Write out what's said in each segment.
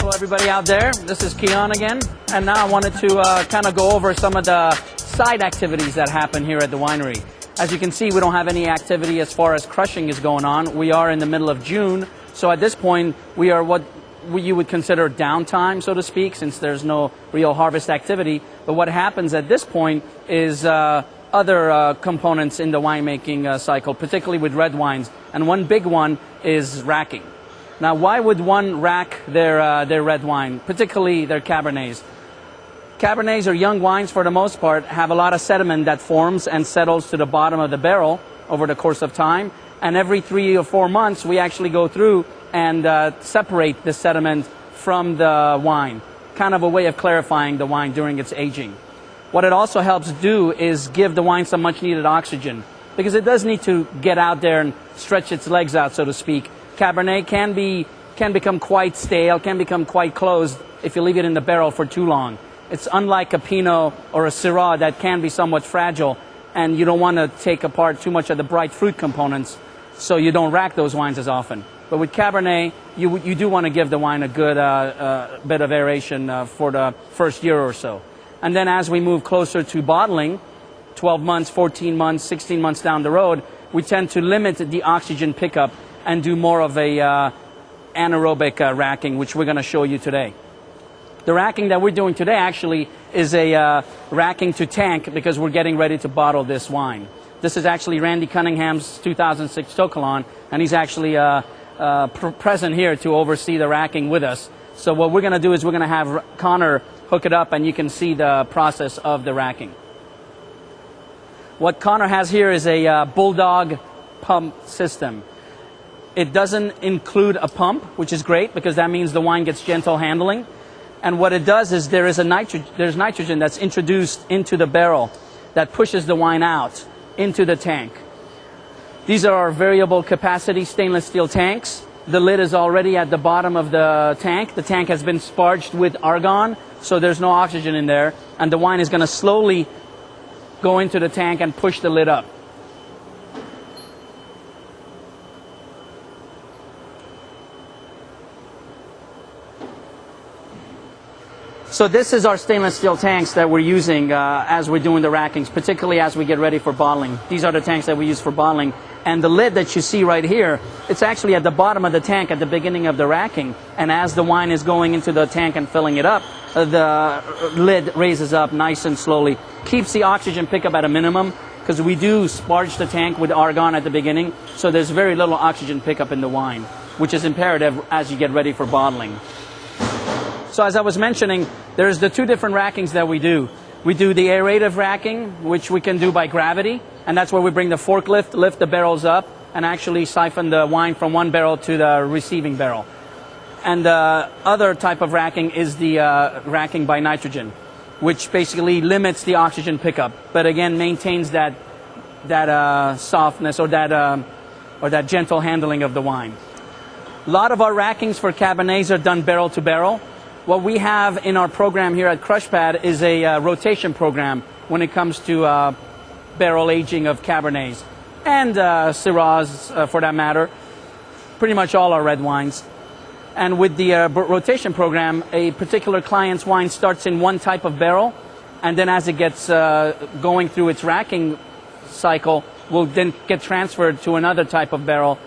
Hello everybody out there, this is Keon again, and now I wanted to kind of go over some of the side activities that happen here at the winery. As you can see, we don't have any activity as far as crushing is going on. We are in the middle of June, so at this point we are what you would consider downtime, so to speak, since there's no real harvest activity. But what happens at this point is other components in the winemaking cycle, particularly with red wines, and one big one is racking. Now, why would one rack their red wine, particularly their Cabernets? Cabernets, or young wines for the most part, have a lot of sediment that forms and settles to the bottom of the barrel over the course of time. And every 3 or 4 months, we actually go through and separate the sediment from the wine, kind of a way of clarifying the wine during its aging. What it also helps do is give the wine some much needed oxygen, because it does need to get out there and stretch its legs out, so to speak. Cabernet can become quite stale, can become quite closed if you leave it in the barrel for too long. It's unlike a Pinot or a Syrah that can be somewhat fragile, and you don't want to take apart too much of the bright fruit components, so you don't rack those wines as often. But with Cabernet, you do want to give the wine a good bit of aeration for the first year or so. And then as we move closer to bottling, 12 months, 14 months, 16 months down the road, we tend to limit the oxygen pickup and do more of a anaerobic racking, which we're going to show you today. The racking that we're doing today actually is a racking to tank, because we're getting ready to bottle this wine. This is actually Randy Cunningham's 2006 To Kalon, and he's actually present here to oversee the racking with us. So what we're going to do is we're going to have Connor hook it up, and you can see the process of the racking. What Connor has here is a Bulldog pump system. It doesn't include a pump, which is great, because that means the wine gets gentle handling. And what it does is there's nitrogen that's introduced into the barrel that pushes the wine out into the tank. These are our variable capacity stainless steel tanks. The lid is already at the bottom of the tank. The tank has been sparged with argon, so there's no oxygen in there. And the wine is going to slowly go into the tank and push the lid up. So this is our stainless steel tanks that we're using as we're doing the rackings, particularly as we get ready for bottling. These are the tanks that we use for bottling. And the lid that you see right here, it's actually at the bottom of the tank at the beginning of the racking. And as the wine is going into the tank and filling it up, the lid raises up nice and slowly. Keeps the oxygen pickup at a minimum, because we do sparge the tank with argon at the beginning, so there's very little oxygen pickup in the wine, which is imperative as you get ready for bottling. So as I was mentioning, there's the two different rackings that we do. We do the aerative racking, which we can do by gravity, and that's where we bring the forklift, lift the barrels up, and actually siphon the wine from one barrel to the receiving barrel. And the other type of racking is the racking by nitrogen, which basically limits the oxygen pickup, but again maintains that softness or that gentle handling of the wine. A lot of our rackings for Cabernets are done barrel to barrel. What we have in our program here at Crushpad is a rotation program when it comes to barrel aging of Cabernets and Syrahs, for that matter, pretty much all our red wines. And with the rotation program, a particular client's wine starts in one type of barrel, and then as it gets going through its racking cycle, will then get transferred to another type of barrel,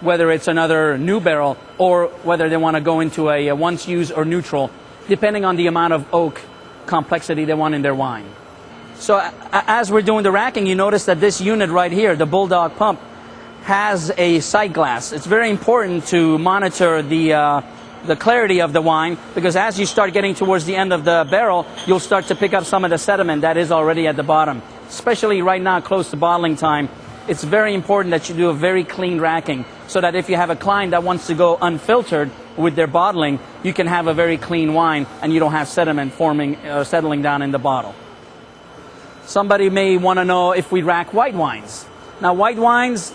whether it's another new barrel or whether they want to go into a once used or neutral, depending on the amount of oak complexity they want in their wine. So as we're doing the racking, you notice that this unit right here, the Bulldog pump, has a sight glass. It's very important to monitor the clarity of the wine, because as you start getting towards the end of the barrel, you'll start to pick up some of the sediment that is already at the bottom. Especially right now, close to bottling time, it's very important that you do a very clean racking, so that if you have a client that wants to go unfiltered with their bottling, you can have a very clean wine and you don't have sediment forming or settling down in the bottle. Somebody may want to know if we rack white wines. Now, white wines,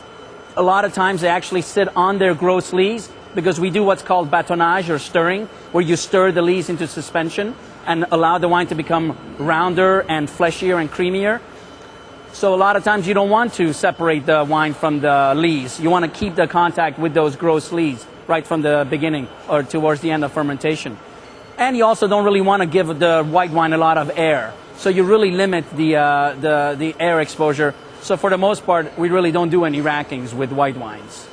a lot of times they actually sit on their gross lees, because we do what's called batonnage, or stirring, where you stir the lees into suspension and allow the wine to become rounder and fleshier and creamier. So a lot of times you don't want to separate the wine from the lees. You want to keep the contact with those gross lees. right from the beginning or towards the end of fermentation. And you also don't really want to give the white wine a lot of air. So you really limit the air exposure. So for the most part, we really don't do any rackings with white wines.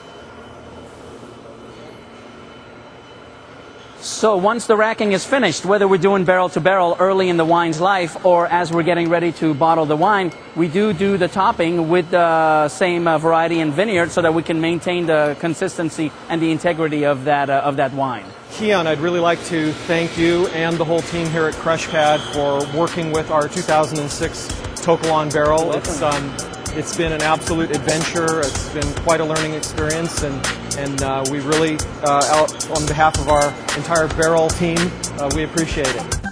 So once the racking is finished, whether we're doing barrel to barrel early in the wine's life or as we're getting ready to bottle the wine, we do the topping with the same variety and vineyard so that we can maintain the consistency and the integrity of that wine. Keon, I'd really like to thank you and the whole team here at Crushnet for working with our 2006 To Kalon barrel. It's been an absolute adventure. It's been quite a learning experience, and we really, on behalf of our entire barrel team, we appreciate it.